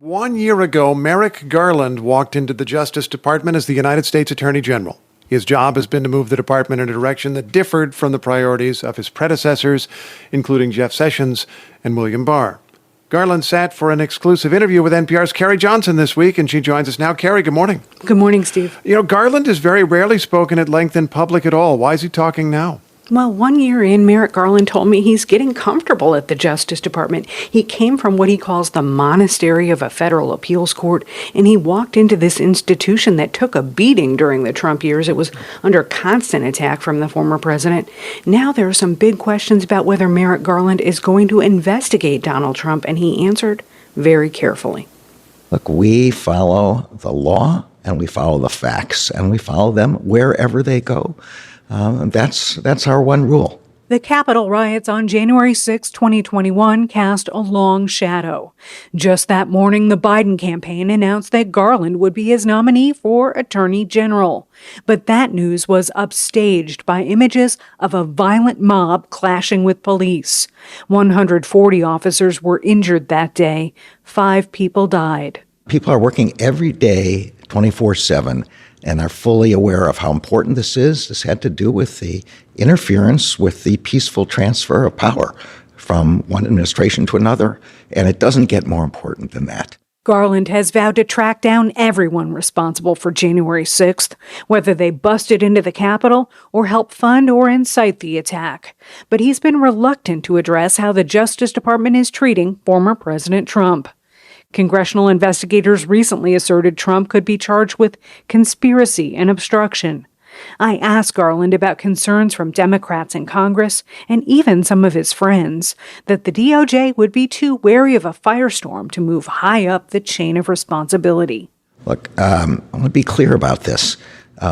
1 year ago, Merrick Garland walked into the Justice Department as the United States Attorney General. His job has been to move the department in a direction that differed from the priorities of his predecessors, including Jeff Sessions and William Barr. Garland sat for an exclusive interview with NPR's Carrie Johnson this week, and she joins us now. Carrie, good morning. Good morning, Steve. Garland has very rarely spoken at length in public at all. Why is he talking now? Well, 1 year in, Merrick Garland told me he's getting comfortable at the Justice Department. He came from what he calls the monastery of a federal appeals court, and he walked into this institution that took a beating during the Trump years. It was under constant attack from the former president. Now there are some big questions about whether Merrick Garland is going to investigate Donald Trump, and he answered very carefully. Look, we follow the law, and we follow the facts, and we follow them wherever they go. That's our one rule. The Capitol riots on January 6, 2021 cast a long shadow. Just that morning, the Biden campaign announced that Garland would be his nominee for Attorney General. But that news was upstaged by images of a violent mob clashing with police. 140 officers were injured that day. 5 people died. People are working every day, 24/7, and are fully aware of how important this is. This had to do with the interference with the peaceful transfer of power from one administration to another, and it doesn't get more important than that. Garland has vowed to track down everyone responsible for January 6th, whether they busted into the Capitol or helped fund or incite the attack. But he's been reluctant to address how the Justice Department is treating former President Trump. Congressional investigators recently asserted Trump could be charged with conspiracy and obstruction. I asked Garland about concerns from Democrats in Congress and even some of his friends that the DOJ would be too wary of a firestorm to move high up the chain of responsibility. Look, I want to be clear about this.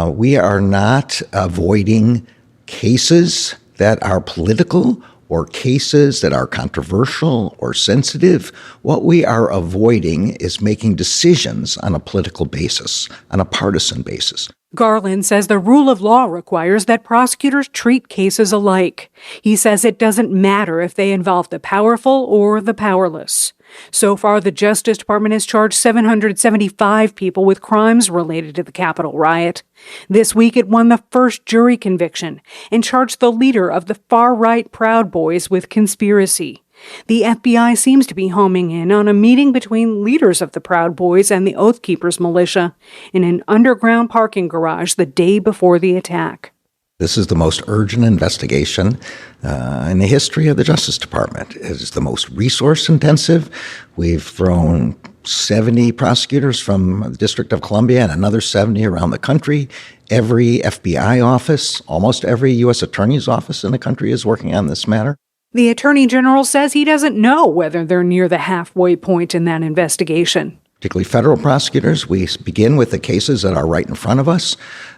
We are not avoiding cases that are political or cases that are controversial or sensitive. What we are avoiding is making decisions on a political basis, on a partisan basis. Garland says the rule of law requires that prosecutors treat cases alike. He says it doesn't matter if they involve the powerful or the powerless. So far, the Justice Department has charged 775 people with crimes related to the Capitol riot. This week, it won the first jury conviction and charged the leader of the far-right Proud Boys with conspiracy. The FBI seems to be homing in on a meeting between leaders of the Proud Boys and the Oath Keepers militia in an underground parking garage the day before the attack. This is the most urgent investigation in the history of the Justice Department. It is the most resource-intensive. We've thrown 70 prosecutors from the District of Columbia and another 70 around the country. Every FBI office, almost every U.S. Attorney's office in the country is working on this matter. The Attorney General says he doesn't know whether they're near the halfway point in that investigation. Particularly federal prosecutors, we begin with the cases that are right in front of us,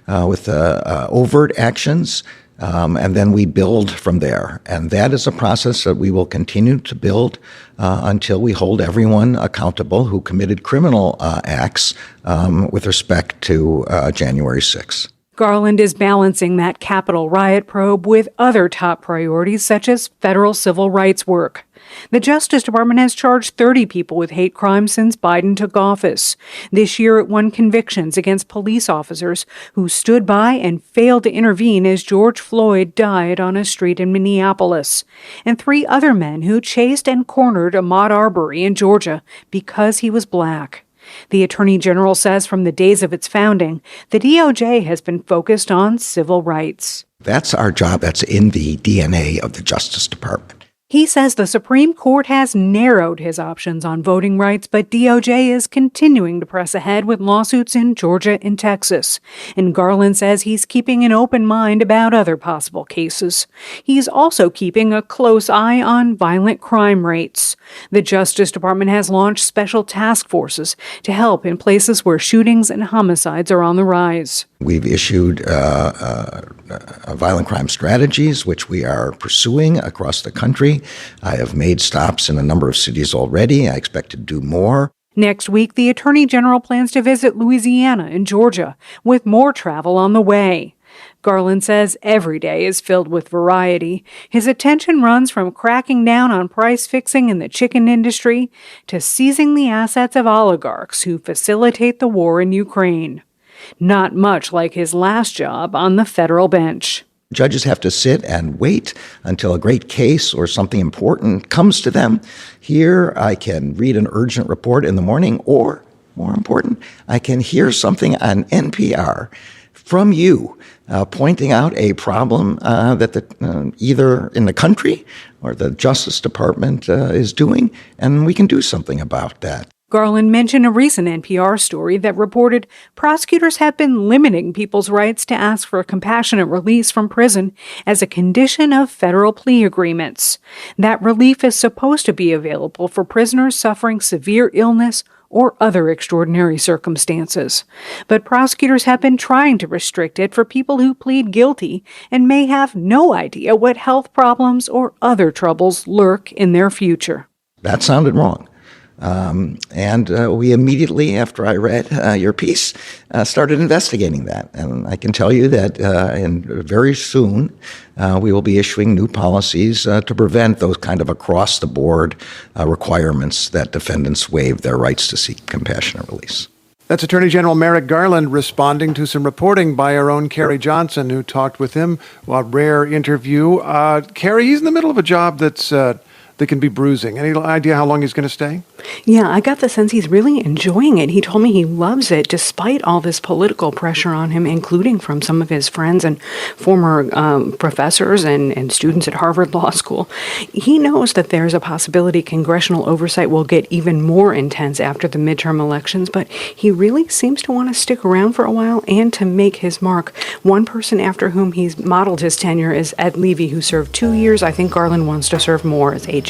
with overt actions, and then we build from there. And that is a process that we will continue to build until we hold everyone accountable who committed criminal acts with respect to January 6th. Garland is balancing that Capitol riot probe with other top priorities, such as federal civil rights work. The Justice Department has charged 30 people with hate crimes since Biden took office. This year, it won convictions against police officers who stood by and failed to intervene as George Floyd died on a street in Minneapolis, and 3 other men who chased and cornered Ahmaud Arbery in Georgia because he was black. The Attorney General says from the days of its founding, the DOJ has been focused on civil rights. That's our job. That's in the DNA of the Justice Department. He says the Supreme Court has narrowed his options on voting rights, but DOJ is continuing to press ahead with lawsuits in Georgia and Texas. And Garland says he's keeping an open mind about other possible cases. He's also keeping a close eye on violent crime rates. The Justice Department has launched special task forces to help in places where shootings and homicides are on the rise. We've issued violent crime strategies, which we are pursuing across the country. I have made stops in a number of cities already. I expect to do more. Next week, the Attorney General plans to visit Louisiana and Georgia, with more travel on the way. Garland says every day is filled with variety. His attention runs from cracking down on price fixing in the chicken industry to seizing the assets of oligarchs who facilitate the war in Ukraine. Not much like his last job on the federal bench. Judges have to sit and wait until a great case or something important comes to them. Here, I can read an urgent report in the morning, or, more important, I can hear something on NPR from you pointing out a problem that either in the country or the Justice Department is doing, and we can do something about that. Garland mentioned a recent NPR story that reported prosecutors have been limiting people's rights to ask for a compassionate release from prison as a condition of federal plea agreements. That relief is supposed to be available for prisoners suffering severe illness or other extraordinary circumstances. But prosecutors have been trying to restrict it for people who plead guilty and may have no idea what health problems or other troubles lurk in their future. That sounded wrong. And we immediately, after I read your piece, started investigating that. And I can tell you that very soon we will be issuing new policies to prevent those kind of across-the-board requirements that defendants waive their rights to seek compassionate release. That's Attorney General Merrick Garland responding to some reporting by our own Carrie Johnson, who talked with him. A rare interview. Carrie, he's in the middle of a job that can be bruising. Any idea how long he's going to stay? Yeah, I got the sense he's really enjoying it. He told me he loves it despite all this political pressure on him, including from some of his friends and former professors and students at Harvard Law School. He knows that there's a possibility congressional oversight will get even more intense after the midterm elections, but he really seems to want to stick around for a while and to make his mark. One person after whom he's modeled his tenure is Ed Levy, who served 2 years. I think Garland wants to serve more as AG.